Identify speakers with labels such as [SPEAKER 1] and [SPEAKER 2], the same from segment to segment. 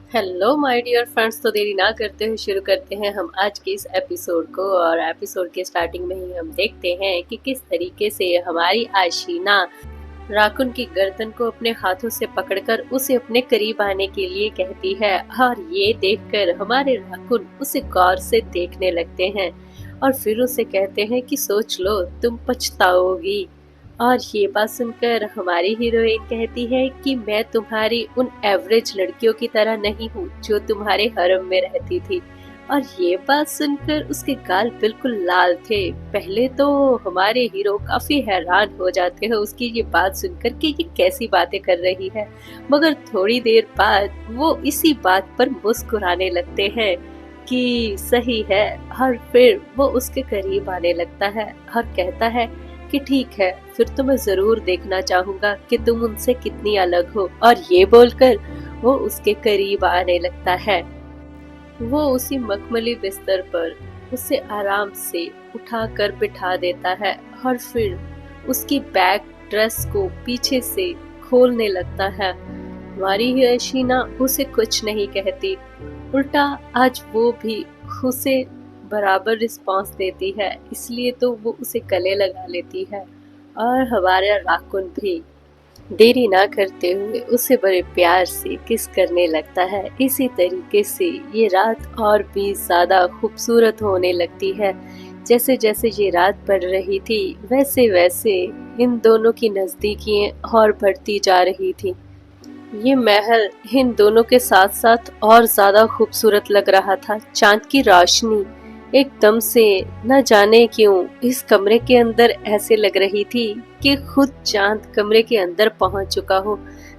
[SPEAKER 1] Hello my dear friends. तो देरी ना करते हुए शुरू करते हैं हम आज के इस एपिसोड को। और एपिसोड के स्टार्टिंग में ही हम देखते हैं कि किस तरीके से हमारी आशीना राकुन की गर्दन को अपने हाथों से पकड़कर उसे अपने करीब आने के लिए कहती है। और ये देखकर हमारे राकुन उसे गौर से देखने लगते हैं और फिर उसे कहते हैं कि सोच लो, तुम पछताओगी। और ये बात सुनकर हमारी हीरोइन कहती है कि मैं तुम्हारी उन एवरेज लड़कियों की तरह नहीं हूँ जो तुम्हारे हरम में रहती थी। और ये बात सुनकर उसके गाल बिल्कुल लाल थे। पहले तो हमारे हीरो काफी हैरान हो जाते हैं उसकी ये बात सुनकर कि ये कैसी बातें कर रही है, मगर थोड़ी देर बाद वो इसी बात पर मुस्कुराने लगते हैं कि सही है। और फिर वो उसके करीब आने लगता है और कहता है कि ठीक है, फिर तो मैं जरूर देखना चाहूंगा कि तुम उनसे कितनी अलग हो। और ये बोलकर वो उसके करीब आने लगता है। वो उसी मखमली बिस्तर पर उसे आराम से उठाकर बिठा देता है और फिर उसकी बैक ड्रेस को पीछे से खोलने लगता है। हमारी हसीना उसे कुछ नहीं कहती, उल्टा आज वो भी उसे बराबर रिस्पांस देती है, इसलिए तो वो उसे गले लगा लेती है। और हमारा राकुन भी देरी ना करते हुए उसे बड़े प्यार से किस करने लगता है। इसी तरीके से ये रात और भी ज्यादा खूबसूरत होने लगती है। जैसे जैसे ये रात बढ़ रही थी वैसे वैसे इन दोनों की नजदीकियां और बढ़ती जा रही थी। ये महल इन दोनों के साथ साथ और ज्यादा खूबसूरत लग रहा था। चांद की रोशनी एकदम से न जाने क्यों इस कमरे के अंदर ऐसे लग रही थी कि खुद चांद कमरे के अंदर पहुंच चुका हो।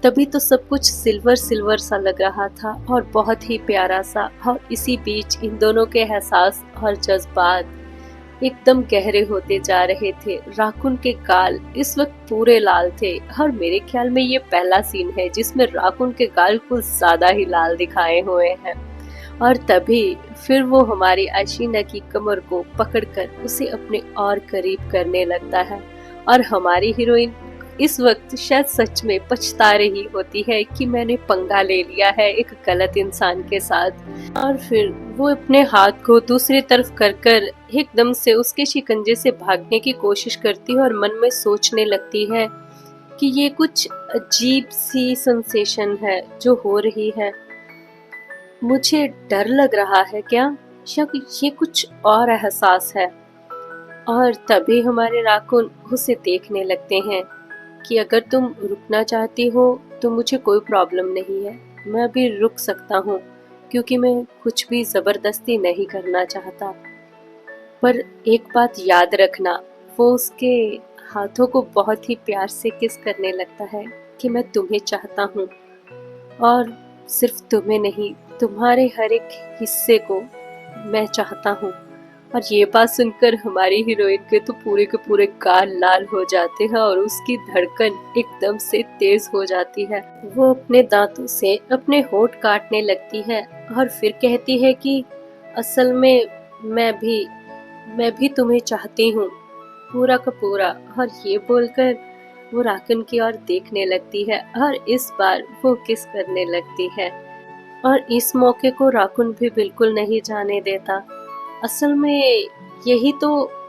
[SPEAKER 1] तभी तो सब कुछ सिल्वर सिल्वर सा लग रहा था और बहुत ही प्यारा सा। और इसी बीच इन दोनों के एहसास और जज्बात एकदम गहरे होते जा रहे थे। राकुन के गाल इस वक्त पूरे लाल थे और मेरे ख्याल में ये पहला सीन है जिसमें राकुन के गाल कुछ ज्यादा ही लाल दिखाए हुए हैं। और तभी फिर वो हमारी आशीना की कमर को पकड़कर उसे अपने और करीब करने लगता है। और हमारी हीरोइन इस वक्त शायद सच में पछता रही होती है कि मैंने पंगा ले लिया है एक गलत इंसान के साथ। और फिर वो अपने हाथ को दूसरी तरफ कर कर एकदम से उसके शिकंजे से भागने की कोशिश करती है और मन में सोचने लगती है कि ये कुछ अजीब सी सेंसेशन है जो हो रही है। मुझे डर लग रहा है क्या, या ये कुछ और एहसास है। और तभी हमारे राकुन उसे देखने लगते हैं कि अगर तुम रुकना चाहती हो तो मुझे कोई प्रॉब्लम नहीं है, मैं अभी रुक सकता हूँ क्योंकि मैं कुछ भी जबरदस्ती नहीं करना चाहता। पर एक बात याद रखना। वो उसके हाथों को बहुत ही प्यार से किस करने लगता है कि मैं तुम्हें चाहता हूँ और सिर्फ तुम्हें नहीं, तुम्हारे हर एक हिस्से को मैं चाहता हूँ। और ये बात सुनकर हमारी हीरोइन के तो पूरे के पूरे गाल लाल हो जाते हैं और उसकी धड़कन एकदम से तेज हो जाती है। वो अपने दांतों से अपने होंठ काटने लगती है और फिर कहती है कि असल में मैं भी तुम्हें चाहती हूँ, पूरा का पूरा। और ये बोलकर वो राकुन की ओर देखने लगती है और इस बार वो किस करने लगती है। और इस मौके को राकुन भी बिल्कुल नहीं जाने देता। असल में यही तो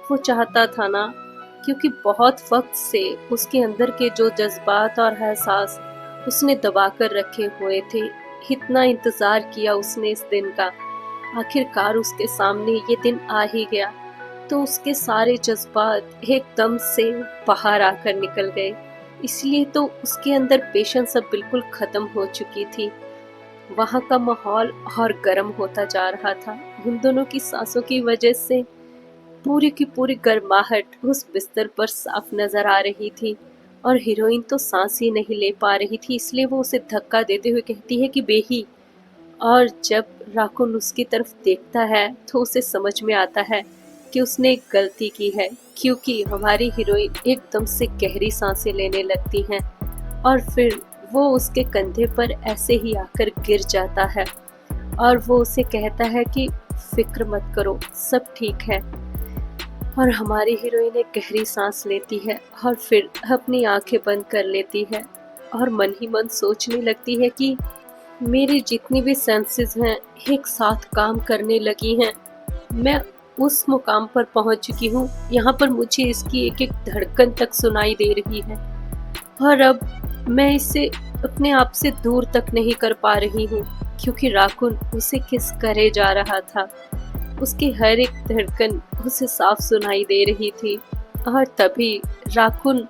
[SPEAKER 1] वो चाहता था ना, क्योंकि बहुत वक्त से उसके अंदर के जो जज्बात और एहसास उसने दबा कर रखे हुए थे, इतना इंतजार किया उसने इस दिन का, आखिरकार उसके सामने ये दिन आ ही गया। तो उसके सारे जज्बात एकदम से बाहर आकर निकल गए। इसलिए तो उसके अंदर पेशेंस अब बिल्कुल खत्म हो चुकी थी। वहाँ का माहौल और गर्म होता जा रहा था। उन दोनों की सांसों की वजह से पूरी की पूरी गर्माहट उस बिस्तर पर साफ नजर आ रही थी। और हीरोइन तो सांस ही नहीं ले पा रही थी, इसलिए वो उसे धक्का देते हुए कहती है कि बेही। और जब राकुन उसकी तरफ देखता है तो उसे समझ में आता है कि उसने एक गलती की है, क्योंकि हमारी हीरोइन एकदम से गहरी सांसें लेने लगती हैं। और फिर वो उसके कंधे पर ऐसे ही आकर गिर जाता है और वो उसे कहता है कि फिक्र मत करो, सब ठीक है। और हमारी हीरोइन एक गहरी सांस लेती है और फिर अपनी आंखें बंद कर लेती है और मन ही मन सोचने लगती है कि मेरी जितनी भी सेंसेस हैं एक साथ काम करने लगी हैं। मैं उस मुकाम पर पहुंच चुकी हूँ, यहाँ पर मुझे इसकी एक एक धड़कन तक सुनाई दे रही है और अब मैं इसे अपने आप से दूर तक नहीं कर पा रही हूँ, क्योंकि राकुन उसे किस करे जा रहा था। उसकी हर एक धड़कन उसे साफ सुनाई दे रही थी और तभी राकुन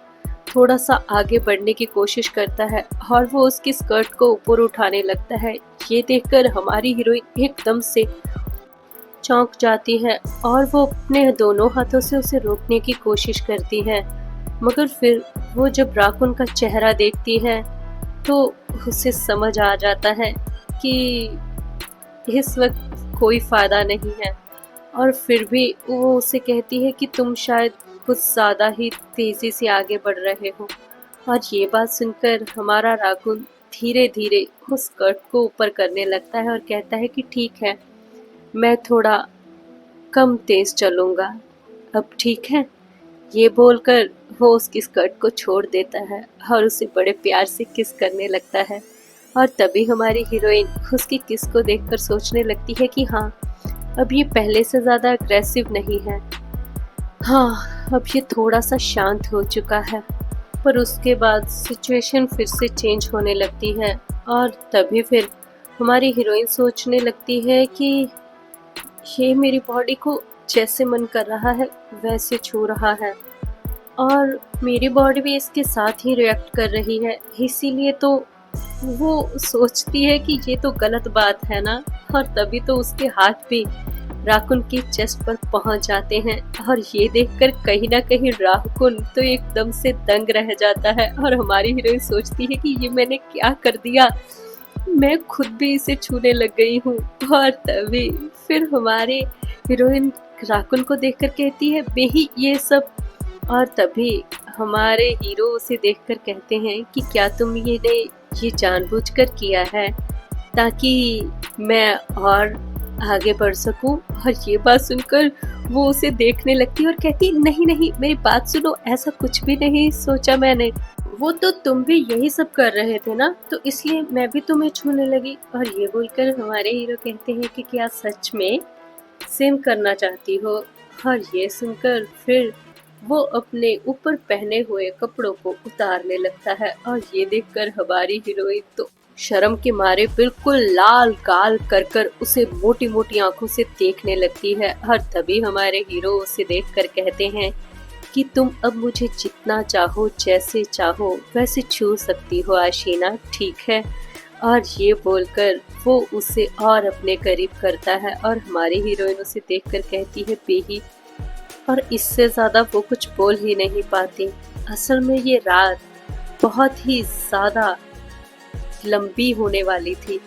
[SPEAKER 1] थोड़ा सा आगे बढ़ने की कोशिश करता है और वो उसकी स्कर्ट को ऊपर उठाने लगता है। ये देखकर हमारी हीरोइन एकदम से चौंक जाती है और वो अपने दोनों हाथों से उसे रोकने की कोशिश करती है, मगर फिर वो जब राकुन का चेहरा देखती है तो उसे समझ आ जाता है कि इस वक्त कोई फायदा नहीं है और फिर भी वो उसे कहती है कि तुम शायद कुछ ज़्यादा ही तेज़ी से आगे बढ़ रहे हो। और ये बात सुनकर हमारा राकुन धीरे धीरे उस स्कर्ट को ऊपर करने लगता है और कहता है कि ठीक है, मैं थोड़ा कम तेज़ चलूँगा, अब ठीक है। ये बोलकर वो उसकी स्कर्ट को छोड़ देता है और उसे बड़े प्यार से किस करने लगता है। और तभी हमारी हीरोइन उसकी किस को देखकर सोचने लगती है कि हाँ, अब ये पहले से ज़्यादा अग्रेसिव नहीं है। हाँ, अब ये थोड़ा सा शांत हो चुका है। पर उसके बाद सिचुएशन फिर से चेंज होने लगती है और तभी फिर हमारी हीरोइन सोचने लगती है कि ये मेरी बॉडी को जैसे मन कर रहा है वैसे छू रहा है और मेरी बॉडी भी इसके साथ ही रिएक्ट कर रही है, इसीलिए तो वो सोचती है कि ये तो गलत बात है ना। और तभी तो उसके हाथ भी राकुन की चेस्ट पर पहुंच जाते हैं और ये देखकर कहीं ना कहीं राकुन तो एकदम से दंग रह जाता है और हमारी हीरोइन सोचती है कि ये मैंने क्या कर दिया, मैं खुद भी इसे छूने लग गई हूँ। और तभी फिर हमारे हीरोइन राकुन को देखकर कहती है बेही ये सब। और तभी हमारे हीरो उसे देखकर कहते हैं कि क्या तुम ये जानबूझकर किया है ताकि मैं और आगे बढ़ सकूं। और ये बात सुनकर वो उसे देखने लगती है और कहती नहीं नहीं, मेरी बात सुनो, ऐसा कुछ भी नहीं सोचा मैंने, वो तो तुम भी यही सब कर रहे थे ना, तो इसलिए मैं भी तुम्हें छूने लगी। और ये बोलकर हमारे हीरो कहते हैं कि क्या सच में सेम करना चाहती हो। और ये सुनकर फिर वो अपने ऊपर पहने हुए कपड़ों को उतारने लगता है और ये देखकर हमारी हीरोइन तो शर्म के मारे बिल्कुल लाल गाल कर कर उसे मोटी मोटी आंखों से देखने लगती है। और तभी हमारे हीरो उसे देखकर कहते हैं कि तुम अब मुझे जितना चाहो जैसे चाहो वैसे छू सकती हो आशीना, ठीक है। और ये बोलकर वो उसे और अपने करीब करता है और हमारी हीरोइन उसे देखकर कहती है बेही। और इससे ज़्यादा वो कुछ बोल ही नहीं पाती। असल में ये रात बहुत ही ज़्यादा लंबी होने वाली थी,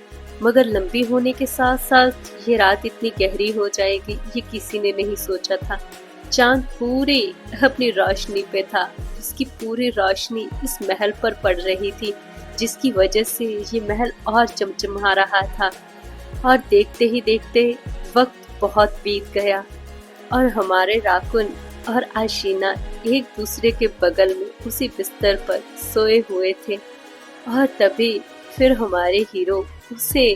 [SPEAKER 1] मगर लंबी होने के साथ साथ ये रात इतनी गहरी हो जाएगी ये किसी ने नहीं सोचा था। चांद पूरे अपनी रोशनी पे था, उसकी पूरी रोशनी इस महल पर पड़ रही थी, जिसकी वजह से ये महल और चमचमा रहा था। और देखते ही देखते वक्त बहुत बीत गया और हमारे राकुन और आशीना एक दूसरे के बगल में उसी बिस्तर पर सोए हुए थे। और तभी फिर हमारे हीरो उसे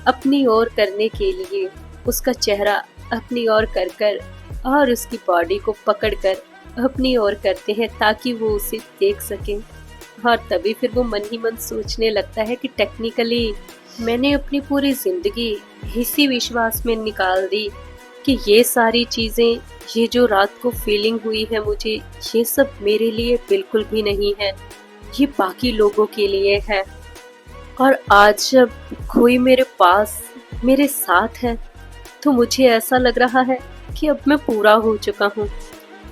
[SPEAKER 1] अपनी ओर करने के लिए उसका चेहरा अपनी ओर कर कर और उसकी बॉडी को पकड़कर अपनी ओर करते हैं ताकि वो उसे देख सके। और तभी फिर वो मन ही मन सोचने लगता है कि टेक्निकली मैंने अपनी पूरी जिंदगी इसी विश्वास में निकाल दी कि ये सारी चीज़ें, ये जो रात को फीलिंग हुई है मुझे, ये सब मेरे लिए बिल्कुल भी नहीं है, ये बाकी लोगों के लिए है। और आज जब कोई मेरे पास मेरे साथ है तो मुझे ऐसा लग रहा है कि अब मैं पूरा हो चुका हूँ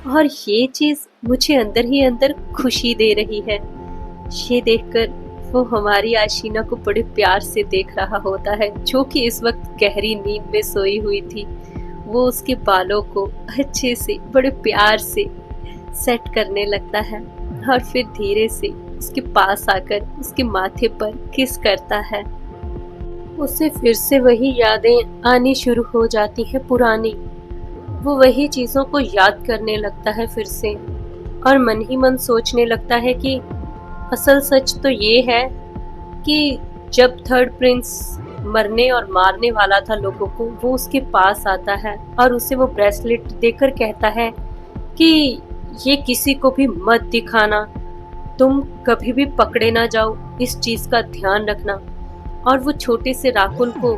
[SPEAKER 1] और ये चीज़ मुझे अंदर ही अंदर खुशी दे रही है। ये देखकर वो हमारी आशीना को बड़े प्यार से देख रहा होता है, जो कि इस वक्त गहरी नींद में सोई हुई थी। वो उसके बालों को अच्छे से बड़े प्यार से सेट करने लगता है और फिर धीरे से उसके पास आकर उसके माथे पर किस करता है। उसे फिर से वही यादें आनी शुरू हो जाती हैं पुरानी। वो वही चीज़ों को याद करने लगता है फिर से और मन ही मन सोचने लगता है कि असल सच तो ये है कि जब थर्ड प्रिंस मरने और मारने वाला था लोगों को, वो उसके पास आता है और उसे वो ब्रेसलेट देकर कहता है कि ये किसी को भी मत दिखाना, तुम कभी भी पकड़े ना जाओ, इस चीज का ध्यान रखना। और वो छोटे से राकुन को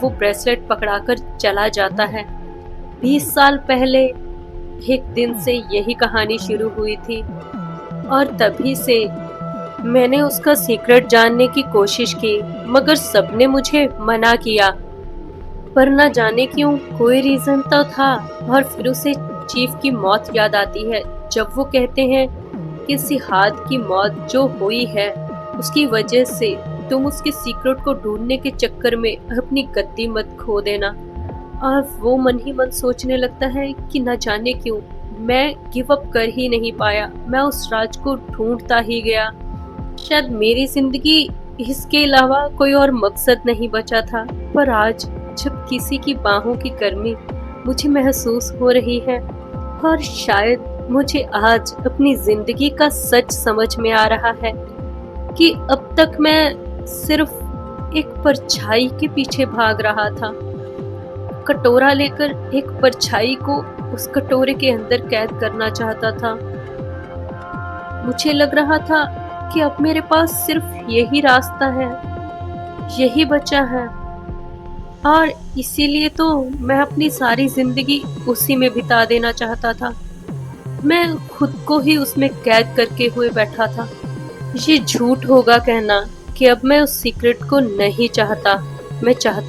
[SPEAKER 1] वो ब्रेसलेट पकड़ाकर चला जाता है। 20 साल पहले एक दिन से यही कहानी शुरू हुई थी और तभी से मैंने उसका सीक्रेट जानने की कोशिश की, मगर सबने मुझे मना किया। पर न जाने क्यों कोई रीजन तो था। और फिर उसे चीफ की मौत याद आती है, जब वो कहते हैं कि सिहाद की मौत जो हुई है उसकी वजह से तुम उसके सीक्रेट को ढूंढने के चक्कर में अपनी गद्दी मत खो देना। और वो मन ही मन सोचने लगता है कि न जाने क्यों मैं गिव अप कर ही नहीं पाया, मैं उस राज को ढूंढता ही गया। शायद मेरी जिंदगी इसके अलावा कोई और मकसद नहीं बचा था। पर आज जब किसी की बाहों की गर्मी मुझे महसूस हो रही है और शायद मुझे आज अपनी जिंदगी का सच समझ में आ रहा है कि अब तक मैं सिर्फ एक परछाई के पीछे भाग रहा था। कटोरा लेकर एक परछाई को उस कटोरे के अंदर कैद करना चाहता था। मुझे लग रहा था कि अब मेरे पास सिर्फ यही रास्ता है, यही बचा है, और इसीलिए तो मैं अपनी सारी जिंदगी उसी में बिता देना चाहता था। मैं खुद को ही उसमें कैद करके हुए बैठा था। ये झूठ होगा कहना कि अब मैं उस सीक्रेट को नहीं चाहता। मैं चाहता